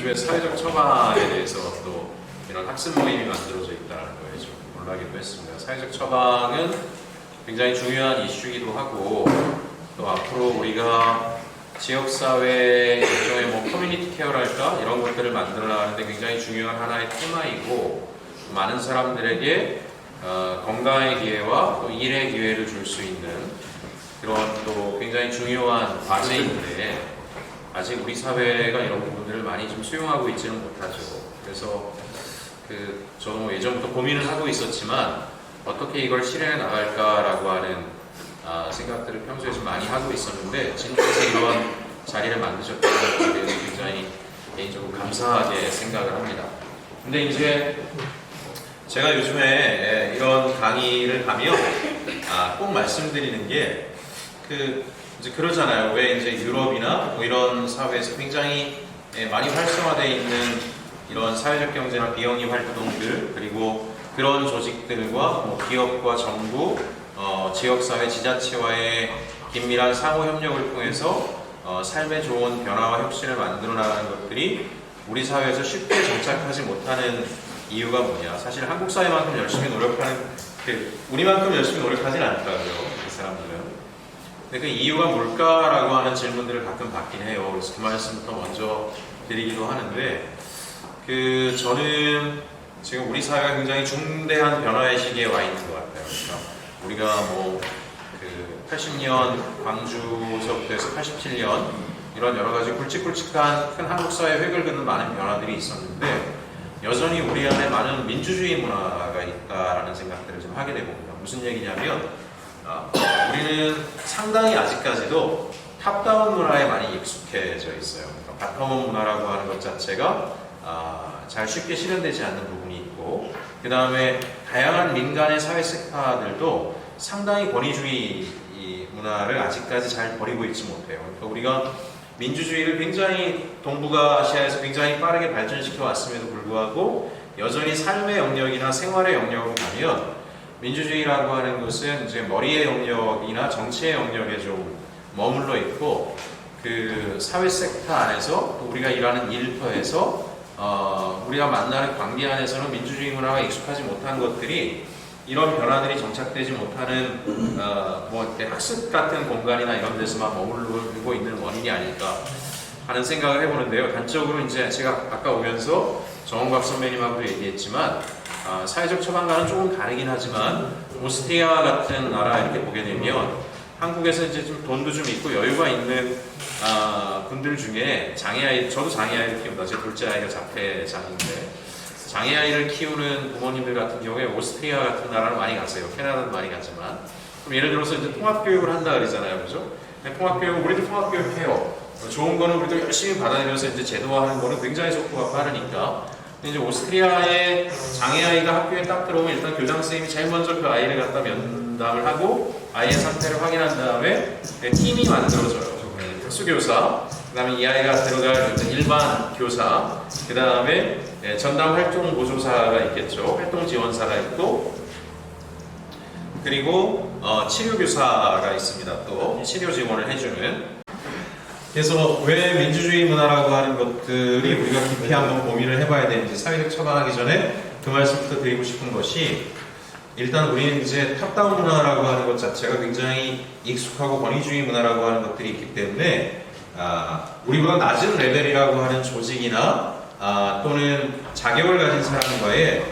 요즘에 사회적 처방에 대해서 또 이런 학습 모임이 만들어져 있다는 거에 좀 놀라기도 했습니다. 사회적 처방은 굉장히 중요한 이슈이기도 하고 또 앞으로 우리가 지역사회 일종의 뭐 커뮤니티 케어랄까 이런 것들을 만들어 나가는데 굉장히 중요한 하나의 테마이고 많은 사람들에게 건강의 기회와 또 일의 기회를 줄 수 있는 그런 또 굉장히 중요한 과제인데 아직 우리 사회가 이런 부분들을 많이 좀 수용하고 있지는 못하죠. 그래서 저도 뭐 예전부터 고민을 하고 있었지만 어떻게 이걸 실현해 나갈까라고 하는 생각들을 평소에 좀 많이 하고 있었는데 진주에서 이런 자리를 만드셨다는 것에 대해서 굉장히 개인적으로 감사하게 생각을 합니다. 근데 이제 제가 요즘에 이런 강의를 하면 꼭 말씀드리는 게 이제 그러잖아요. 왜 이제 유럽이나 뭐 이런 사회에서 굉장히 많이 활성화되어 있는 이런 사회적 경제나 비영리 활동들 그리고 그런 조직들과 뭐 기업과 정부, 지역사회, 지자체와의 긴밀한 상호 협력을 통해서 삶의 좋은 변화와 혁신을 만들어 나가는 것들이 우리 사회에서 쉽게 정착하지 못하는 이유가 뭐냐? 사실 한국 사회만큼 열심히 노력하는 우리만큼 열심히 노력하진 않더라고요. 이 사람들은. 근데 그 이유가 뭘까라고 하는 질문들을 가끔 받긴 해요. 그래서 그 말씀부터 먼저 드리기도 하는데 저는 지금 우리 사회가 굉장히 중대한 변화의 시기에 와 있는 것 같아요. 그러니까 우리가 뭐 80년 광주서부터 해서 87년 이런 여러 가지 굵직굵직한 큰 한국 사회 획을 긋는 많은 변화들이 있었는데 여전히 우리 안에 많은 민주주의 문화가 있다라는 생각들을 좀 하게 됩니다. 무슨 얘기냐면 우리는 상당히 아직까지도 탑다운 문화에 많이 익숙해져 있어요. 그러니까 바텀업 문화라고 하는 것 자체가 잘 쉽게 실현되지 않는 부분이 있고 그 다음에 다양한 민간의 사회 섹터들도 상당히 권위주의 문화를 아직까지 잘 버리고 있지 못해요. 그러니까 우리가 민주주의를 굉장히 동북아시아에서 굉장히 빠르게 발전시켜 왔음에도 불구하고 여전히 삶의 영역이나 생활의 영역으로 가면 민주주의라고 하는 것은 이제 머리의 영역이나 정치의 영역에 좀 머물러 있고 그 사회 섹터 안에서 우리가 일하는 일터에서 우리가 만나는 관계 안에서는 민주주의 문화가 익숙하지 못한 것들이 이런 변화들이 정착되지 못하는 뭐 학습 같은 공간이나 이런 데서만 머무르고 있는 원인이 아닐까 하는 생각을 해보는데요. 단적으로 이제 제가 아까 오면서 정원갑 선배님하고도 얘기했지만 사회적 처방과는 조금 다르긴 하지만 오스트리아 같은 나라 이렇게 보게 되면 한국에서 이제 좀 돈도 좀 있고 여유가 있는 분들 중에 장애아이, 저도 장애아이를 키웁니다. 제 둘째 아이가 자폐장인데 장애아이를 키우는 부모님들 같은 경우에 오스트리아 같은 나라를 많이 가세요. 캐나다도 많이 가지만 그럼 예를 들어서 이제 통합교육을 한다 그러잖아요, 그죠? 통합교육 우리도 통합교육 해요. 좋은 거는 우리도 열심히 받아들여서 이제 제도화하는 거는 굉장히 속도가 빠르니까. 근데 이제 오스트리아의 장애아이가 학교에 딱 들어오면 일단 교장 선생님이 제일 먼저 그 아이를 갖다 면담을 하고 아이의 상태를 확인한 다음에 팀이 만들어져요. 특수교사, 그 다음에 이 아이가 들어갈 일반 교사, 그 다음에 전담 활동 보조사가 있겠죠. 활동 지원사가 있고, 그리고 치료교사가 있습니다. 또 치료 지원을 해주는. 그래서 왜 민주주의 문화라고 하는 것들이 우리가 깊이 한번 고민을 해봐야 되는지 사회적 처방하기 전에 그 말씀부터 드리고 싶은 것이 일단 우리는 이제 탑다운 문화라고 하는 것 자체가 굉장히 익숙하고 권위주의 문화라고 하는 것들이 있기 때문에 우리보다 낮은 레벨이라고 하는 조직이나 또는 자격을 가진 사람과의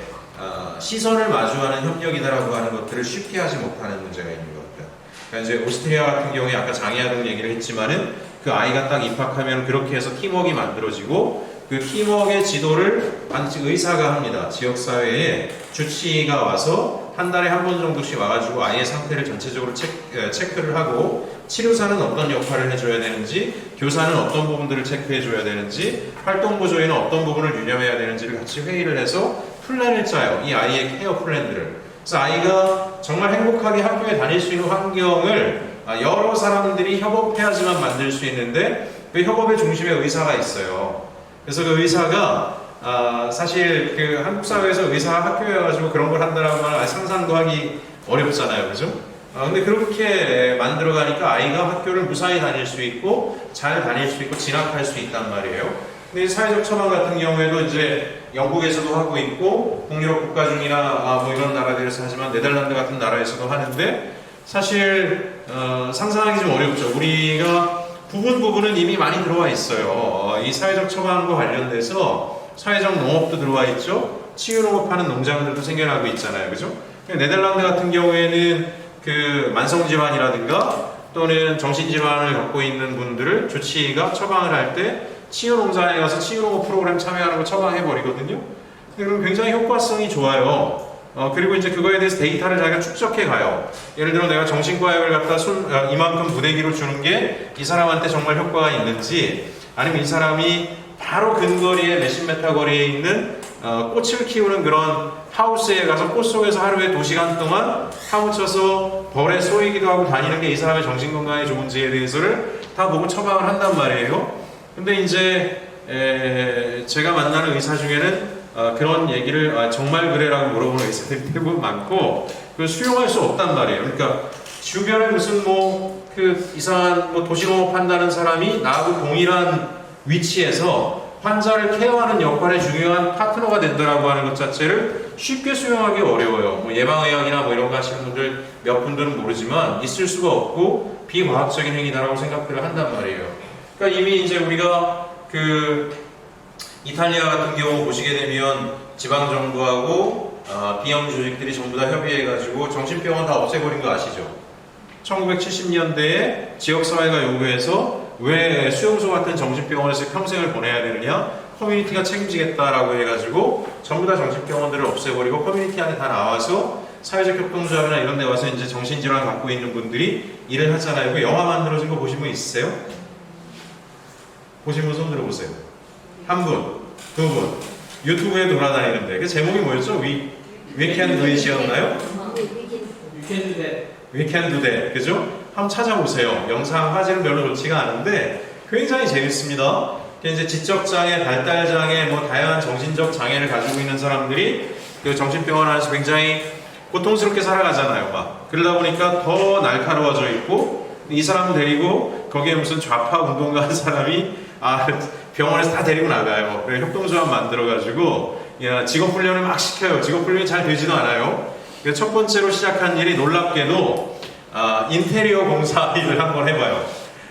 시선을 마주하는 협력이다라고 하는 것들을 쉽게 하지 못하는 문제가 있는 것 같아요. 그러니까 이제 오스트리아 같은 경우에 아까 장애아동 얘기를 했지만은 그 아이가 딱 입학하면 그렇게 해서 팀워크가 만들어지고 그 팀워크의 지도를 반드시 의사가 합니다. 지역사회에 주치의가 와서 한 달에 한 번 정도씩 와가지고 아이의 상태를 전체적으로 체크를 하고 치료사는 어떤 역할을 해줘야 되는지 교사는 어떤 부분들을 체크해줘야 되는지 활동보조인은 어떤 부분을 유념해야 되는지를 같이 회의를 해서 플랜을 짜요. 이 아이의 케어 플랜들을. 그래서 아이가 정말 행복하게 학교에 다닐 수 있는 환경을 여러 사람들이 협업해야지만 만들 수 있는데 그 협업의 중심에 의사가 있어요. 그래서 그 의사가 사실 그 한국 사회에서 의사 학교에 가지고 그런 걸 한다라고 하면 상상도 하기 어렵잖아요, 그죠? 근데 그렇게 만들어가니까 아이가 학교를 무사히 다닐 수 있고 잘 다닐 수 있고 진학할 수 있단 말이에요. 근데 이 사회적 처방 같은 경우에도 이제 영국에서도 하고 있고 북유럽 국가 중이나 뭐 이런 나라들에서 하지만 네덜란드 같은 나라에서도 하는데 사실 상상하기 좀 어렵죠. 우리가 부분은 이미 많이 들어와 있어요. 이 사회적 처방과 관련돼서 사회적 농업도 들어와 있죠. 치유농업하는 농장들도 생겨나고 있잖아요. 그죠? 네덜란드 같은 경우에는 그 만성질환이라든가 또는 정신질환을 갖고 있는 분들을 조치가 처방을 할 때 치유농장에 가서 치유농업 프로그램 참여하는 거 처방해버리거든요. 그럼 굉장히 효과성이 좋아요. 그리고 이제 그거에 대해서 데이터를 자기가 축적해 가요. 예를 들어 내가 정신과약을 갖다 이만큼 부대기로 주는 게 이 사람한테 정말 효과가 있는지, 아니면 이 사람이 바로 근거리에 몇십 메타 거리에 있는 꽃을 키우는 그런 하우스에 가서 꽃 속에서 하루에 2시간 동안 파묻혀서 벌에 쏘이기도 하고 다니는 게 이 사람의 정신건강에 좋은지에 대해서를 다 보고 처방을 한단 말이에요. 근데 이제 제가 만나는 의사 중에는 그런 얘기를 정말 그래라고 물어보는 의사들이 대부분 많고 그걸 수용할 수 없단 말이에요. 그러니까 주변에 무슨 그 이상한 도시농업 한다는 사람이 나하고 동일한 위치에서 환자를 케어하는 역할에 중요한 파트너가 된다라고 하는 것 자체를 쉽게 수용하기 어려워요. 예방의학이나 이런 거 하시는 분들 몇 분들은 모르지만 있을 수가 없고 비과학적인 행위다라고 생각들을 한단 말이에요. 그러니까 이미 이제 우리가 그 이탈리아 같은 경우 보시게 되면 지방 정부하고 비영 조직들이 전부 다 협의해가지고 정신병원 다 없애버린 거 아시죠? 1970년대에 지역사회가 요구해서 왜 수용소 같은 정신병원에서 평생을 보내야 되느냐? 커뮤니티가 책임지겠다라고 해가지고 전부 다 정신병원들을 없애버리고 커뮤니티 안에 다 나와서 사회적 협동조합이나 이런 데 와서 이제 정신질환 갖고 있는 분들이 일을 하잖아요. 그 영화 만들어진 거 보신 분 있으세요? 보신 분 손 들어보세요. 한 분, 두 분. 유튜브에 돌아다니는데 그 제목이 뭐였죠? We Can Do It이었나요? We Can Do That. 그죠? 한번 찾아보세요. 영상 화질은 별로 좋지가 않은데 굉장히 재밌습니다. 이제 지적장애, 발달장애, 다양한 정신적 장애를 가지고 있는 사람들이 그 정신병원 안에서 굉장히 고통스럽게 살아가잖아요. 그러다 보니까 더 날카로워져 있고 이 사람 데리고 거기에 무슨 좌파 운동가 한 사람이 병원에서 다 데리고 나가요. 그래 협동조합 만들어가지고 직업훈련을 막 시켜요. 직업훈련이 잘 되지도 않아요. 첫 번째로 시작한 일이 놀랍게도 인테리어 공사 일을 한번 해봐요.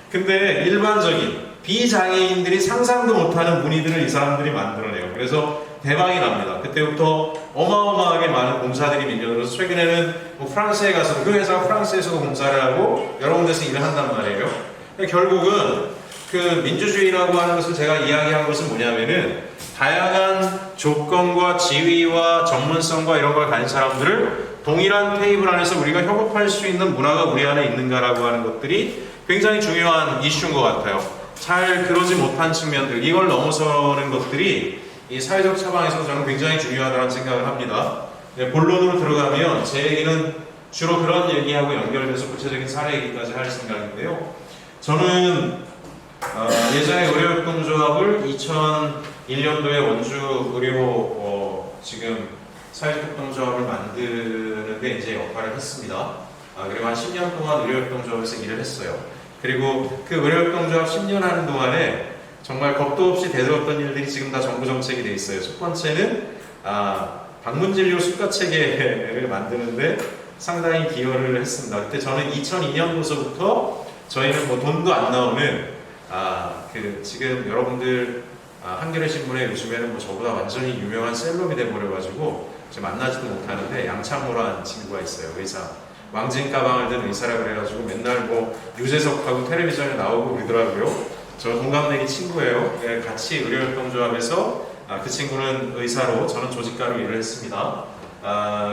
근데 일반적인 비장애인들이 상상도 못하는 무늬들을 이 사람들이 만들어내요. 그래서 대박이 납니다. 그때부터 어마어마하게 많은 공사들이 밀려들어서 최근에는 프랑스에 가서 그 회사가 프랑스에서도 공사를 하고 여러 군데서 일을 한단 말이에요. 결국은 그 민주주의라고 하는 것을 제가 이야기한 것은 뭐냐면은 다양한 조건과 지위와 전문성과 이런 걸 가진 사람들을 동일한 테이블 안에서 우리가 협업할 수 있는 문화가 우리 안에 있는가라고 하는 것들이 굉장히 중요한 이슈인 것 같아요. 잘 그러지 못한 측면들, 이걸 넘어서는 것들이 이 사회적 처방에서 저는 굉장히 중요하다는 생각을 합니다. 본론으로 들어가면 제 얘기는 주로 그런 얘기하고 연결돼서 구체적인 사례 얘기까지 할 생각인데요. 저는 예전에 의료협동조합을 2001년도에 원주 의료 지금 사회협동조합을 만드는데 이제 역할을 했습니다. 그리고 한 10년 동안 의료협동조합에서 일을 했어요. 그리고 그 의료협동조합 10년 하는 동안에 정말 겁도 없이 대들었던 일들이 지금 다 정부 정책이 돼 있어요. 첫 번째는 방문진료 수가체계를 만드는데 상당히 기여를 했습니다. 그때 저는 2002년도서부터 저희는 돈도 안 나오는 지금 여러분들 한겨레 신문에 요즘에는 저보다 완전히 유명한 셀럽이 돼버려가지고 제가 만나지도 못하는데 양창모라는 친구가 있어요. 의사. 왕진 가방을 든 의사라 그래가지고 맨날 유재석하고 텔레비전에 나오고 그러더라고요. 저 동갑내기 친구예요. 같이 의료협동조합에서 그 친구는 의사로 저는 조직가로 일을 했습니다.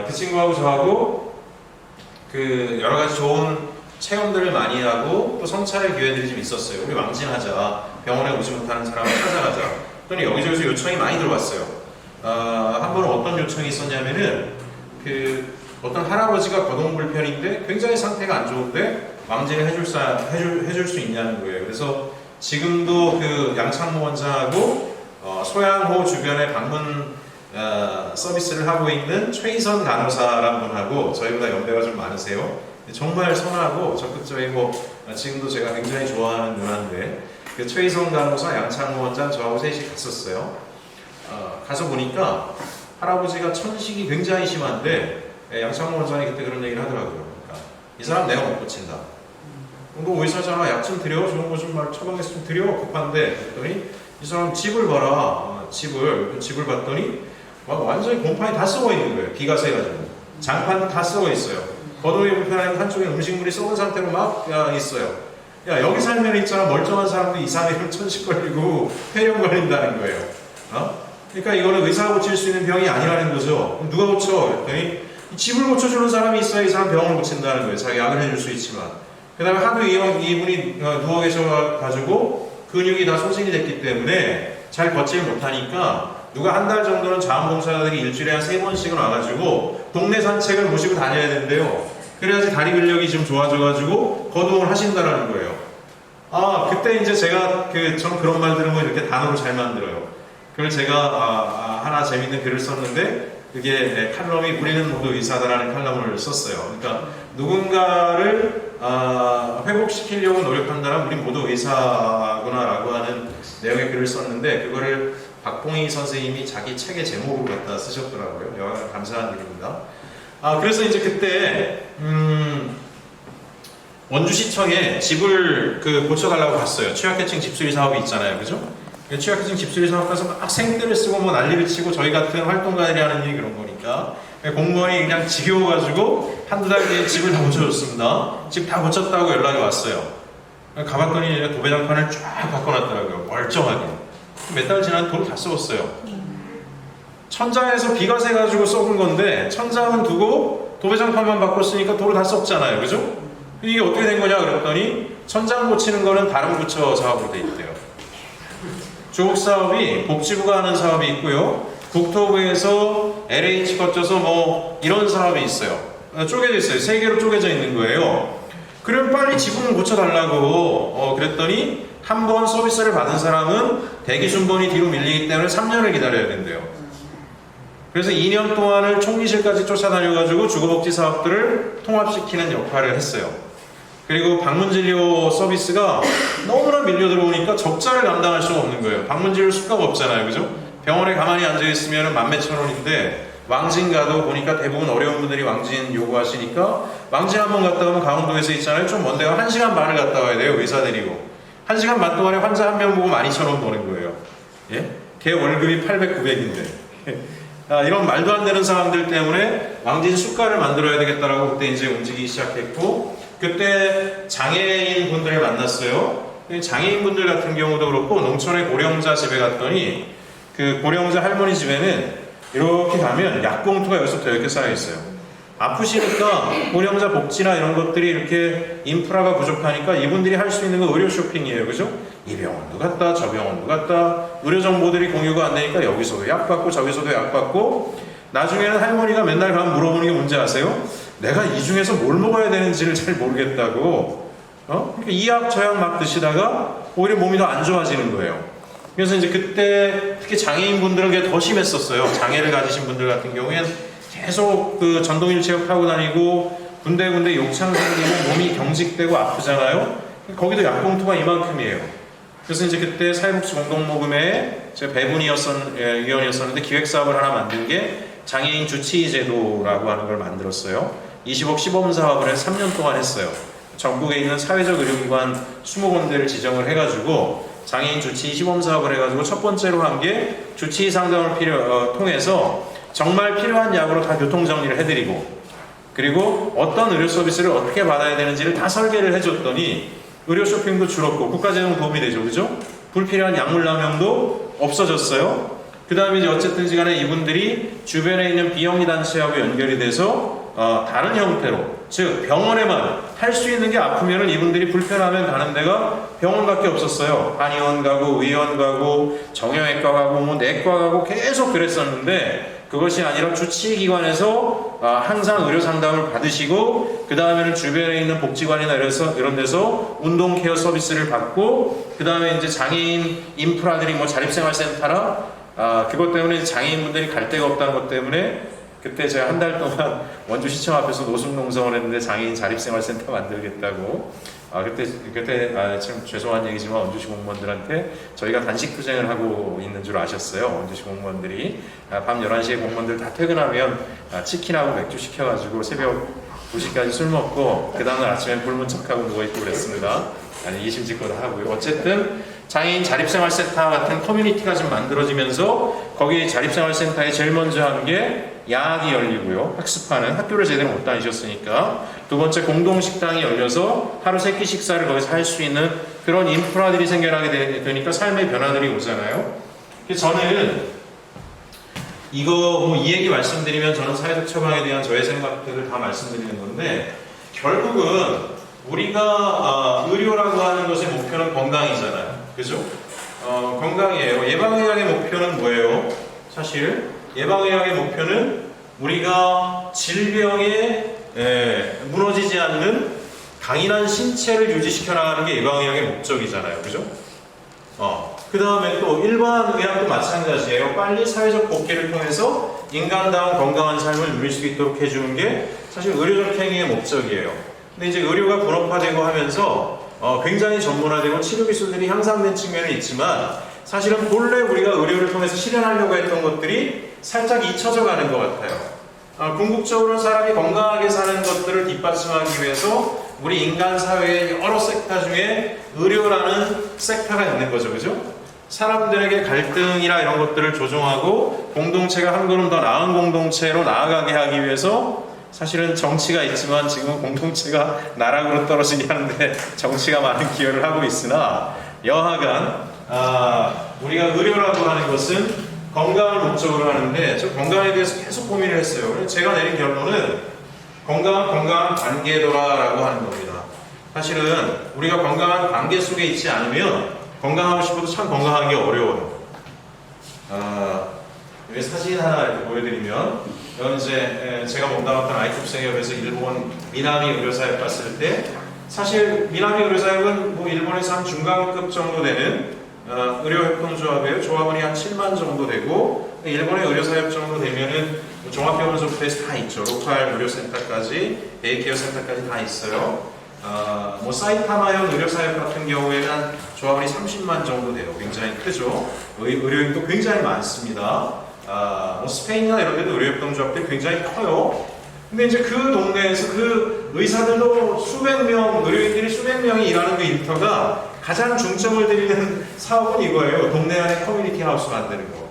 그 친구하고 저하고 그 여러 가지 좋은 체험들을 많이 하고 또 성찰의 기회들이 좀 있었어요. 우리 왕진하자. 병원에 오지 못하는 사람을 찾아가자. 그랬더니 여기저기서 요청이 많이 들어왔어요. 한 번은 어떤 요청이 있었냐면은 어떤 할아버지가 거동 불편인데 굉장히 상태가 안 좋은데 왕진을 해줄 수 있냐는 거예요. 그래서 지금도 그 양창모 원장하고 소양호 주변에 방문 서비스를 하고 있는 최희선 간호사라는 분하고 저희보다 연배가 좀 많으세요. 정말 선하고 적극적이고 지금도 제가 굉장히 좋아하는 누나인데 그 최희성 간호사, 양창호 원장, 저하고 셋이 갔었어요. 가서 보니까 할아버지가 천식이 굉장히 심한데 양창호 원장이 그때 그런 얘기를 하더라고요. 그러니까 이 사람 내가 못 고친다. 너 의사잖아. 약 좀 드려. 좋은 거 좀 처방해서 좀 드려. 급한데. 그랬더니 이 사람 집을 봐라. 집을 봤더니 완전히 곰팡이 다 썩어 있는 거예요. 비가 세가지고. 장판 다 썩어 있어요. 거동이 불편하니까 한쪽에 음식물이 썩은 상태로 막 있어요. 야, 여기 살면 있잖아. 멀쩡한 사람도 2, 3일은 천식 걸리고 폐렴 걸린다는 거예요. 그러니까 이거는 의사가 고칠 수 있는 병이 아니라는 거죠. 그럼 누가 고쳐? 그랬더니 집을 고쳐주는 사람이 있어야 이 사람 병을 고친다는 거예요. 자기 약을 해줄 수 있지만. 그 다음에 하도 이분이 누워 계셔가지고 근육이 다 소진이 됐기 때문에 잘 걷질 못하니까 누가 한 달 정도는 자원봉사자들이 일주일에 한 3번씩은 와가지고 동네 산책을 모시고 다녀야 된대요. 그래야지 다리 근력이 좀 좋아져가지고 거동을 하신다라는 거예요. 그때 이제 제가 전 그런 말 들은 거 이렇게 단어로 잘 만들어요. 그걸 제가 하나 재밌는 글을 썼는데 그게 칼럼이 우리는 모두 의사다라는 칼럼을 썼어요. 그러니까 누군가를 회복시키려고 노력한다면 우리 모두 의사구나라고 하는 내용의 글을 썼는데 그거를 박봉희 선생님이 자기 책의 제목으로 갖다 쓰셨더라고요. 여하간 감사한 일입니다. 그래서 이제 그때 원주시청에 집을 고쳐달라고 갔어요. 취약계층 집수리 사업이 있잖아요, 그죠? 취약계층 집수리 사업 가서 막 생떼를 쓰고 뭐 난리를 치고 저희 같은 활동가들이 하는 일이 그런 거니까 공무원이 그냥 지겨워가지고 한두 달 뒤에 집을 다 고쳐줬습니다. 집 다 고쳤다고 연락이 왔어요. 가봤더니 도배장판을 쫙 바꿔놨더라고요. 멀쩡하게. 몇 달 지나면 돌을 다 썩었어요. 천장에서 비가 새가지고 썩은 건데 천장은 두고 도배장판만 바꿨으니까 돌을 다 썩잖아요, 그죠? 이게 어떻게 된 거냐 그랬더니 천장 고치는 거는 다른 부처 사업으로 돼 있대요. 조국 사업이 복지부가 하는 사업이 있고요. 국토부에서 LH 거쳐서 뭐 이런 사업이 있어요. 쪼개져 있어요. 3개로 쪼개져 있는 거예요. 그럼 빨리 지붕을 고쳐달라고 그랬더니 한 번 서비스를 받은 사람은 대기 순번이 뒤로 밀리기 때문에 3년을 기다려야 된대요. 그래서 2년 동안을 총리실까지 쫓아다녀가지고 주거복지 사업들을 통합시키는 역할을 했어요. 그리고 방문진료 서비스가 너무나 밀려 들어오니까 적자를 감당할 수가 없는 거예요. 방문진료 수가가 없잖아요, 그죠? 병원에 가만히 앉아있으면 11,000원인데 왕진 가도 보니까 대부분 어려운 분들이 왕진 요구하시니까 왕진 한번 갔다 오면 강원도에서 있잖아요. 좀 먼데가 1시간 반을 갔다 와야 돼요, 의사 데리고. 1시간 반 동안에 환자 한 명 보고 12,000원 버는 거예요. 예? 걔 월급이 800, 900인데. 이런 말도 안 되는 상황들 때문에 왕진 수가를 만들어야 되겠다라고 그때 이제 움직이기 시작했고, 그때 장애인 분들을 만났어요. 장애인 분들 같은 경우도 그렇고, 농촌의 고령자 집에 갔더니, 그 고령자 할머니 집에는 이렇게 가면 약봉투가 여기서부터 이렇게 쌓여있어요. 아프시니까 고령자 복지나 이런 것들이 이렇게 인프라가 부족하니까 이분들이 할 수 있는 건 의료 쇼핑이에요. 그죠? 이 병원도 갔다 저 병원도 갔다 의료 정보들이 공유가 안 되니까 여기서도 약 받고 저기서도 약 받고, 나중에는 할머니가 맨날 가면 물어보는 게 뭔지 아세요? 내가 이 중에서 뭘 먹어야 되는지를 잘 모르겠다고. 그러니까 이 약 저 약 막 드시다가 오히려 몸이 더 안 좋아지는 거예요. 그래서 이제 그때 특히 장애인 분들은 그게 더 심했었어요. 장애를 가지신 분들 같은 경우에는 계속 그 전동휠체어 타고 다니고 군데군데 욕창 생기고 몸이 경직되고 아프잖아요. 거기도 약봉투가 이만큼이에요. 그래서 이제 그때 사회복지 공동모금회 제가 위원이었었는데 기획사업을 하나 만든 게 장애인 주치의 제도라고 하는 걸 만들었어요. 20억 시범 사업을 3년 동안 했어요. 전국에 있는 사회적 의료기관 20군데를 지정을 해가지고 장애인 주치의 시범 사업을 해가지고 첫 번째로 한 게 주치의 상담을 통해서 정말 필요한 약으로 다 교통정리를 해드리고, 그리고 어떤 의료 서비스를 어떻게 받아야 되는지를 다 설계를 해줬더니 의료 쇼핑도 줄었고 국가재정 도움이 되죠, 그죠? 불필요한 약물 남용도 없어졌어요. 그 다음에 이제 어쨌든 간에 이분들이 주변에 있는 비영리 단체하고 연결이 돼서 다른 형태로, 즉 병원에만 할 수 있는 게 아프면은 이분들이 불편하면 가는 데가 병원밖에 없었어요. 한의원 가고 의원 가고 정형외과 가고 뭐 내과 가고 계속 그랬었는데, 그것이 아니라 주치의기관에서 항상 의료 상담을 받으시고, 그 다음에는 주변에 있는 복지관이나 이런 데서 운동 케어 서비스를 받고, 그 다음에 이제 장애인 인프라들이 뭐 자립생활센터라 그것 때문에 장애인분들이 갈 데가 없다는 것 때문에 그때 제가 한 달 동안 원주시청 앞에서 노숙농성을 했는데 장애인 자립생활센터 만들겠다고 그때 참 죄송한 얘기지만 원주시 공무원들한테 저희가 단식 투쟁을 하고 있는 줄 아셨어요. 원주시 공무원들이 밤 11시에 공무원들 다 퇴근하면 치킨하고 맥주 시켜가지고 새벽 2시까지 술 먹고 그 다음날 아침에 불문척하고 누워있고 그랬습니다. 아니 이심직고 다 하고요. 어쨌든 장애인 자립생활센터 같은 커뮤니티가 좀 만들어지면서 거기 자립생활센터에 제일 먼저 하는 게 야학이 열리고요. 학습하는, 학교를 제대로 못 다니셨으니까. 두 번째, 공동식당이 열려서 하루 3끼 식사를 거기서 할 수 있는 그런 인프라들이 생겨나게 되니까 삶의 변화들이 오잖아요. 그래서 저는 이 얘기 말씀드리면 저는 사회적 처방에 대한 저의 생각들을 다 말씀드리는 건데, 결국은 우리가 의료라고 하는 것의 목표는 건강이잖아요. 그죠? 건강이에요. 예방의학의 목표는 뭐예요? 사실 예방의학의 목표는 우리가 질병에 무너지지 않는 강인한 신체를 유지시켜 나가는 게 예방의학의 목적이잖아요. 그죠? 그 다음에 또 일반 의학도 마찬가지예요. 빨리 사회적 복귀를 통해서 인간다운 건강한 삶을 누릴 수 있도록 해주는 게 사실 의료적 행위의 목적이에요. 근데 이제 의료가 분업화되고 하면서 굉장히 전문화되고 치료 기술들이 향상된 측면이 있지만, 사실은 본래 우리가 의료를 통해서 실현하려고 했던 것들이 살짝 잊혀져 가는 것 같아요. 궁극적으로는 사람이 건강하게 사는 것들을 뒷받침하기 위해서 우리 인간 사회의 여러 섹터 중에 의료라는 섹터가 있는 거죠. 그죠? 사람들에게 갈등이나 이런 것들을 조정하고 공동체가 한 걸음 더 나은 공동체로 나아가게 하기 위해서, 사실은 정치가 있지만 지금은 공동체가 나락으로 떨어지게 하는데 정치가 많은 기여를 하고 있으나, 여하간 우리가 의료라고 하는 것은 건강을 목적으로 하는데, 저 건강에 대해서 계속 고민을 했어요. 그래서 제가 내린 결론은 건강한 관계더라라고 하는 겁니다. 사실은 우리가 건강한 관계 속에 있지 않으면 건강하고 싶어도 참 건강하기 어려워요. 여기 사진 하나 이렇게 보여드리면, 이건 이제 제가 몸담았던 아이큐브생협에서 일본 미나미 의료사역 갔을 때, 사실 미나미 의료사역은 뭐 일본에서 한 중간급 정도 되는 의료협동조합이에요. 조합원이 한 7만 정도 되고, 일본의 의료사역 정도 되면은 종합병원서부터 해서 다 있죠. 로컬 의료센터까지, 데이케어 센터까지 다 있어요. 뭐 사이타마현 의료사역 같은 경우에는 조합원이 30만 정도 돼요. 굉장히 크죠. 의료인도 굉장히 많습니다. 뭐 스페인이나 이런 데도 의료협동조합들이 굉장히 커요. 근데 이제 그 동네에서 그 의사들도 수백 명, 의료인들이 수백 명이 일하는 그 일터가 가장 중점을 들이는 사업은 이거예요. 동네 안에 커뮤니티 하우스 만드는 거.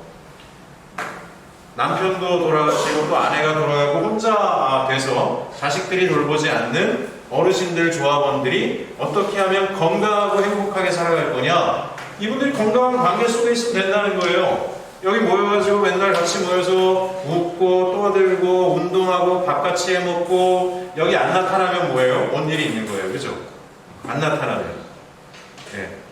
남편도 돌아가시고 또 아내가 돌아가고 혼자 돼서 자식들이 돌보지 않는 어르신들 조합원들이 어떻게 하면 건강하고 행복하게 살아갈 거냐. 이분들이 건강한 관계 속에 있으면 된다는 거예요. 여기 모여가지고 맨날 같이 모여서 웃고 떠들고 운동하고 밥 같이 해먹고, 여기 안 나타나면 뭐예요? 뭔 일이 있는 거예요. 그죠? 안 나타나면.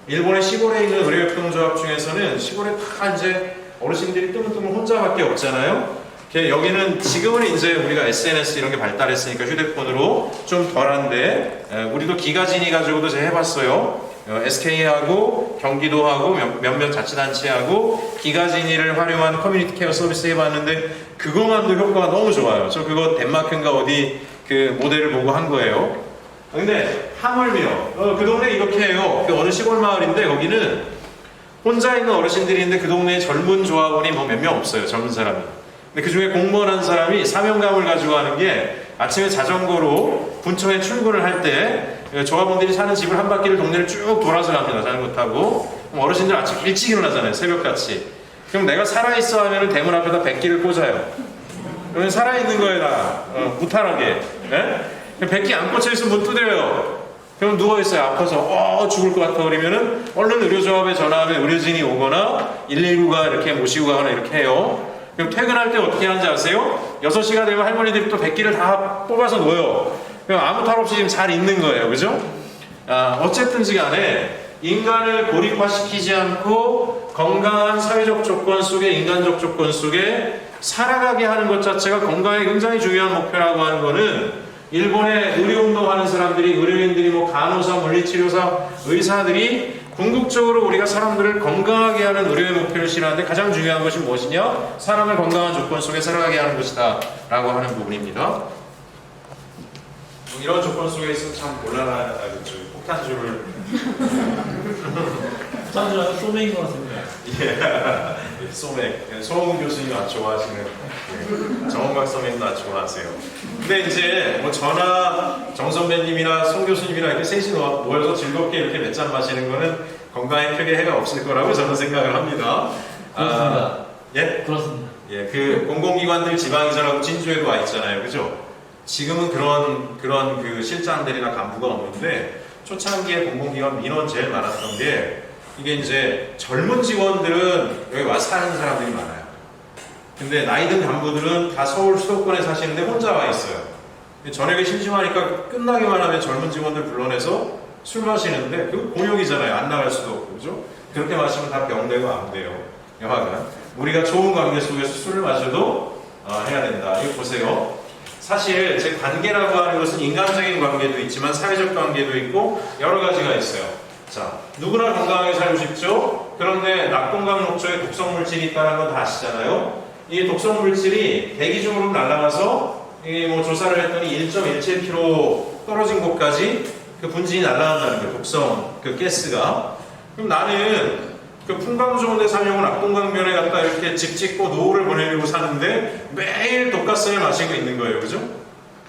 일본의 시골에 있는 의료협동조합 중에서는 시골에 다 이제 어르신들이 뜨문뜨문 혼자밖에 없잖아요. 여기는 지금은 이제 우리가 SNS 이런 게 발달했으니까 휴대폰으로 좀 덜한데, 우리도 기가진이 가지고도 제가 해봤어요. SK하고 경기도하고 몇몇 자치단체하고 기가진이를 활용한 커뮤니티 케어 서비스 해봤는데, 그것만도 효과가 너무 좋아요. 저 그거 덴마크인가 어디 그 모델을 보고 한 거예요. 근데 하물며 그 동네 이렇게 해요. 그 어느 시골 마을인데 거기는 혼자 있는 어르신들이 있는데 그 동네에 젊은 조합원이 뭐 몇 명 없어요. 젊은 사람이. 근데 그 중에 공무원 한 사람이 사명감을 가지고 하는 게, 아침에 자전거로 군청에 출근을 할 때 조합원들이 사는 집을 한 바퀴를 동네를 쭉 돌아서 갑니다. 자전거 타고. 그럼 어르신들 아침 일찍 일어나잖아요. 새벽같이. 그럼 내가 살아있어 하면은 대문 앞에다 백기를 꽂아요. 그러면 살아있는 거에다 무탈하게. 백기 안 꽂혀있으면 못 두드려요. 그럼 누워있어요. 아파서 죽을 것 같아 그러면은 얼른 의료조합에 전화하면 의료진이 오거나 119가 이렇게 모시고 가거나 이렇게 해요. 그럼 퇴근할 때 어떻게 하는지 아세요? 6시가 되면 할머니들이 또 백기를 다 뽑아서 놓아요. 그럼 아무 탈 없이 지금 잘 있는 거예요. 그죠? 어쨌든지 간에 인간을 고립화시키지 않고 건강한 사회적 조건 속에, 인간적 조건 속에 살아가게 하는 것 자체가 건강에 굉장히 중요한 목표라고 하는 거는, 일본의 의료운동 하는 사람들이, 의료인들이, 뭐 간호사, 물리치료사, 의사들이 궁극적으로 우리가 사람들을 건강하게 하는 의료의 목표를 실현하는데 가장 중요한 것이 무엇이냐? 사람을 건강한 조건 속에 살아가게 하는 것이다 라고 하는 부분입니다. 이런 조건 속에 있으면 참 곤란하겠죠. 폭탄주를 짠주라는 소맥인 것 같습니다. 예, 소맥. 소홍 교수님 아주 좋아하시는 정원각 소맥도 아주 좋아하세요. 근데 이제 뭐 저나 정 선배님이나 송 교수님이랑 이렇게 셋이 모여서 즐겁게 이렇게 몇 잔 마시는 거는 건강에 크게 해가 없을 거라고 저는 생각을 합니다. 그렇습니다. 예? 그렇습니다. 예, 그 공공기관들 지방이사라고 진주에도 와 있잖아요, 그죠? 지금은 그런 그 실장들이나 간부가 없는데 초창기에 공공기관 민원 제일 많았던 게 이게 이제 젊은 직원들은 여기 와서 사는 사람들이 많아요. 근데 나이 든 간부들은 다 서울 수도권에 사시는데 혼자 와 있어요. 저녁에 심심하니까 끝나기만 하면 젊은 직원들 불러내서 술 마시는데 그 곤욕이잖아요. 안 나갈 수도 없고, 그죠? 그렇게 마시면 다 병되고 안 돼요. 여하간 우리가 좋은 관계 속에서 술을 마셔도 해야 된다. 이거 보세요. 사실 제 관계라고 하는 것은 인간적인 관계도 있지만 사회적 관계도 있고 여러 가지가 있어요. 자, 누구나 건강하게 살고 싶죠? 그런데 낙동강 녹조에 독성물질이 있다는 건 다 아시잖아요. 이 독성물질이 대기 중으로 날아가서 뭐 조사를 했더니 1.17km 떨어진 곳까지 그 분진이 날아간다는 거예요. 독성 그 가스가. 그럼 나는 그 풍광 좋은 데 살려고 낙동강변에 갔다 이렇게 집 짓고 노후를 보내려고 사는데 매일 독가스를 마시고 있는 거예요. 그죠?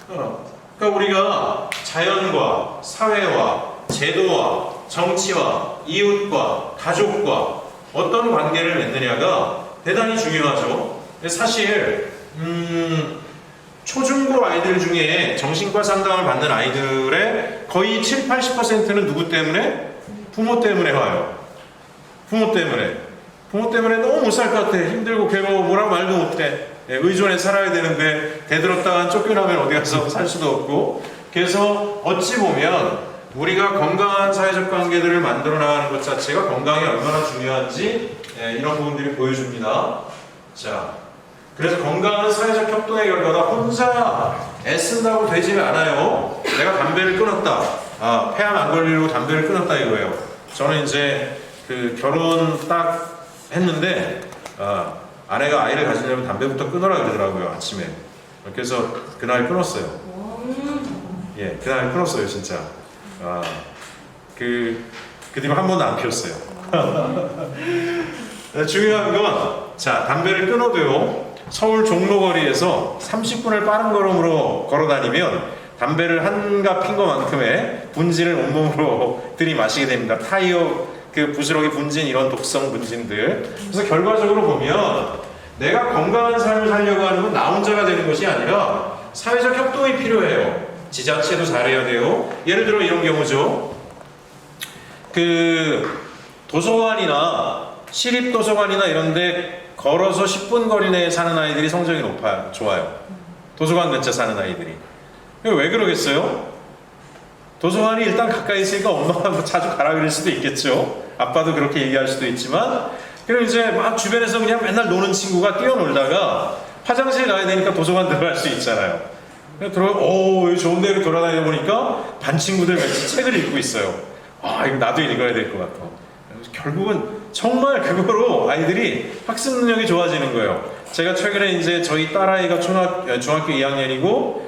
그러니까 우리가 자연과 사회와 제도와 정치와 이웃과 가족과 어떤 관계를 맺느냐가 대단히 중요하죠. 사실 초중고 아이들 중에 정신과 상담을 받는 아이들의 거의 7, 80%는 누구 때문에? 부모 때문에 와요. 부모 때문에 너무 못 살 것 같아. 힘들고 괴로워. 뭐라고 말도 못해. 의존해 살아야 되는데 대들었다간 쫓겨나면 어디 가서 살 수도 없고. 그래서 어찌 보면 우리가 건강한 사회적 관계들을 만들어 나가는 것 자체가 건강이 얼마나 중요한지 이런 부분들이 보여줍니다. 자, 그래서 건강한 사회적 협동의 결과가 혼자 애쓴다고 되지는 않아요. 내가 담배를 끊었다. 폐암 안 걸리려고 담배를 끊었다 이거예요. 저는 이제 그 결혼 딱 했는데 아내가 아이를 가지려면 담배부터 끊으라 그러더라고요. 아침에. 그래서 그날 끊었어요. 예, 그날 끊었어요 진짜. 그 뒤로 한 번도 안 피웠어요. 중요한 건 자, 담배를 끊어도요 서울 종로거리에서 30분을 빠른 걸음으로 걸어 다니면 담배를 한갑 핀 것만큼의 분진을 온몸으로 들이마시게 됩니다. 타이어 그 부스러기 분진 이런 독성 분진들. 그래서 결과적으로 보면 내가 건강한 삶을 살려고 하는 건 나 혼자가 되는 것이 아니라 사회적 협동이 필요해요. 지자체도 잘해야 돼요. 예를 들어 이런 경우죠. 그 도서관이나 시립도서관이나 이런데 걸어서 10분 거리 내에 사는 아이들이 성적이 좋아요. 도서관 근처 사는 아이들이. 왜 그러겠어요? 도서관이 일단 가까이 있으니까 엄마가 뭐 자주 가라 그럴 수도 있겠죠. 아빠도 그렇게 얘기할 수도 있지만, 그럼 이제 막 주변에서 그냥 맨날 노는 친구가 뛰어놀다가 화장실 가야 되니까 도서관 들어갈 수 있잖아요. 여기 좋은 데로 돌아다니다 보니까 반 친구들 같이 책을 읽고 있어요. 이거 나도 읽어야 될 것 같아. 결국은 정말 그거로 아이들이 학습 능력이 좋아지는 거예요. 제가 최근에 이제 저희 딸아이가 중학교 2학년이고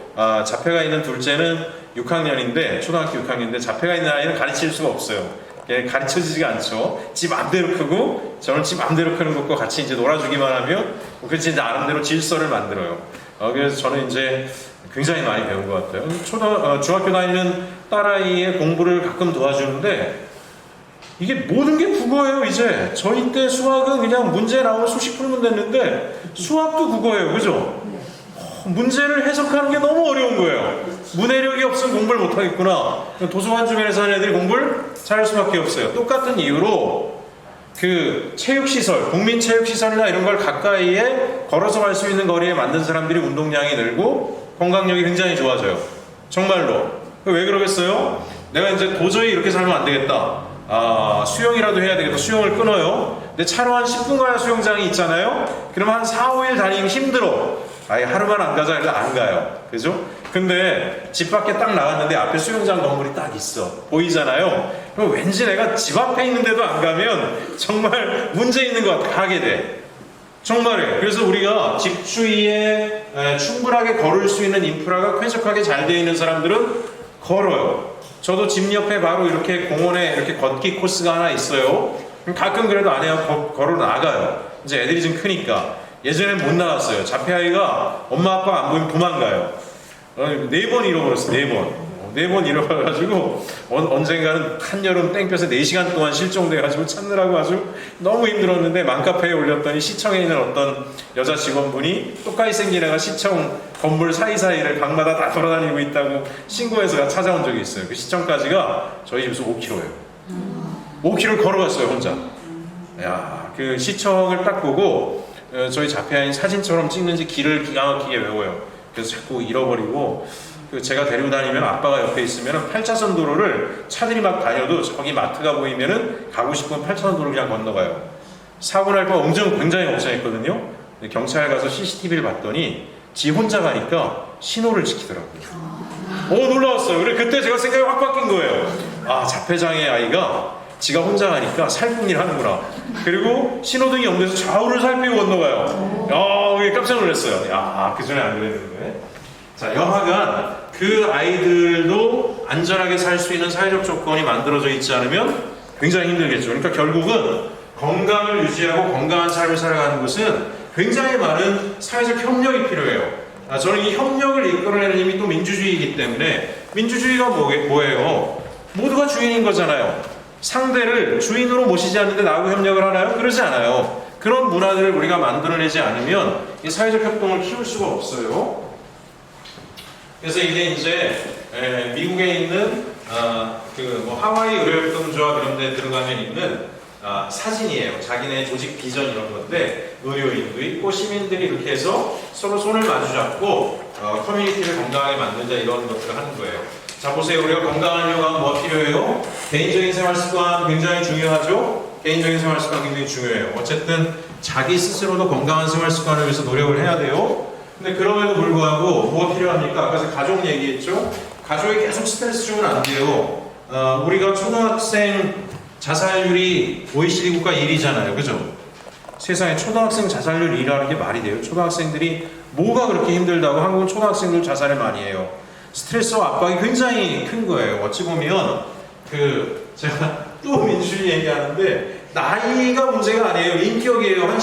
자폐가 있는 둘째는 6학년인데 초등학교 6학년인데 자폐가 있는 아이는 가르칠 수가 없어요. 가르쳐지지가 않죠. 집 맘대로 크고 저는 집 맘대로 크는 것과 같이 이제 놀아주기만 하면 그렇지 이제 나름대로 질서를 만들어요. 그래서 저는 이제 굉장히 많이 배운 것 같아요. 중학교 다니는 딸아이의 공부를 가끔 도와주는데 이게 모든 게 국어예요. 이제 저희 때 수학은 그냥 문제 나오면 수식 풀면 됐는데 수학도 국어예요. 그죠? 문제를 해석하는 게 너무 어려운 거예요. 문해력이 없으면 공부를 못하겠구나. 도서관 주변에서 하는 애들이 공부를 잘할 수밖에 없어요. 똑같은 이유로 그 체육시설, 국민체육시설이나 이런 걸 가까이에 걸어서 갈 수 있는 거리에 만든 사람들이 운동량이 늘고 건강력이 굉장히 좋아져요. 정말로. 왜 그러겠어요? 내가 이제 도저히 이렇게 살면 안 되겠다. 수영이라도 해야 되겠다. 수영을 끊어요. 근데 차로 한 10분 가야 수영장이 있잖아요. 그럼 한 4, 5일 다니기 힘들어. 하루만 안 가자 해도 안 가요. 그죠? 근데 집 밖에 딱 나갔는데 앞에 수영장 건물이 딱 있어. 보이잖아요. 그럼 왠지 내가 집 앞에 있는데도 안 가면 정말 문제 있는 것 같아. 가게 돼. 정말이에요. 그래서 우리가 집 주위에 충분하게 걸을 수 있는 인프라가 쾌적하게 잘 되어 있는 사람들은 걸어요. 저도 집 옆에 바로 이렇게 공원에 이렇게 걷기 코스가 하나 있어요. 가끔 그래도 아내가 걸어 나가요. 이제 애들이 좀 크니까. 예전엔 못 나갔어요. 자폐아이가 엄마 아빠가 안 보이면 도망가요. 4번 잃어버렸어. 4번. 4번 잃어가지고 언젠가는 한여름 땡볕에 4시간 동안 실종돼가지고 찾느라고 아주 너무 힘들었는데 맘카페에 올렸더니 시청에 있는 어떤 여자 직원분이 똑같이 생긴 애가 시청 건물 사이사이를 방마다 다 돌아다니고 있다고 신고해서 찾아온 적이 있어요. 그 시청까지가 저희 집에서 5km예요. 5km 걸어갔어요 혼자. 야, 그 시청을 딱 보고 저희 자폐아인 사진처럼 찍는지 길을 기가 막히게 외워요. 그래서 자꾸 잃어버리고 제가 데리고 다니면 아빠가 옆에 있으면 8차선 도로를 차들이 막 다녀도 저기 마트가 보이면은 가고 싶으면 8차선 도로 그냥 건너가요. 사고 날 거 굉장히 걱정했거든요. 근데 경찰 가서 CCTV를 봤더니 지 혼자 가니까 신호를 지키더라고요. 놀라웠어요. 그래 그때 제가 생각이 확 바뀐 거예요. 아, 자폐장애 아이가 지가 혼자 가니까 살픈 일 하는구나. 그리고 신호등이 연대해서 좌우를 살피고 건너가요. 그게 깜짝 놀랐어요. 야, 그 전에 안 그랬는데. 자, 여하간 그 아이들도 안전하게 살 수 있는 사회적 조건이 만들어져 있지 않으면 굉장히 힘들겠죠. 그러니까 결국은 건강을 유지하고 건강한 삶을 살아가는 것은 굉장히 많은 사회적 협력이 필요해요. 저는 이 협력을 이끌어내는 힘이 또 민주주의이기 때문에 민주주의가 뭐예요? 모두가 주인인 거잖아요. 상대를 주인으로 모시지 않는데 나하고 협력을 하나요? 그러지 않아요. 그런 문화들을 우리가 만들어내지 않으면 이 사회적 협동을 키울 수가 없어요. 그래서 이게 이제 미국에 있는 하와이 의료협동조합 이런 데 들어가면 있는 사진이에요. 자기네 조직 비전 이런 건데 의료인도 있고 시민들이 이렇게 해서 서로 손을 마주 잡고 커뮤니티를 건강하게 만들자 이런 것들을 하는 거예요. 자, 보세요. 우리가 건강하려고 하면 뭐가 필요해요? 개인적인 생활 습관 굉장히 중요하죠? 개인적인 생활 습관 굉장히 중요해요. 어쨌든 자기 스스로도 건강한 생활 습관을 위해서 노력을 해야 돼요. 근데 그럼에도 불구하고 뭐가 필요합니까? 아까 제가 가족 얘기했죠? 가족에 계속 스트레스 주면 안 돼요. 우리가 초등학생 자살률이 OECD 국가 1위잖아요. 그죠? 세상에 초등학생 자살률 1위라는 게 말이 돼요? 초등학생들이 뭐가 그렇게 힘들다고 한국은 초등학생들 자살을 많이 해요. 스트레스와 압박이 굉장히 큰 거예요. 어찌 보면 제가 또 민주주의 얘기하는데 나이가 문제가 아니에요. 인격이에요. 한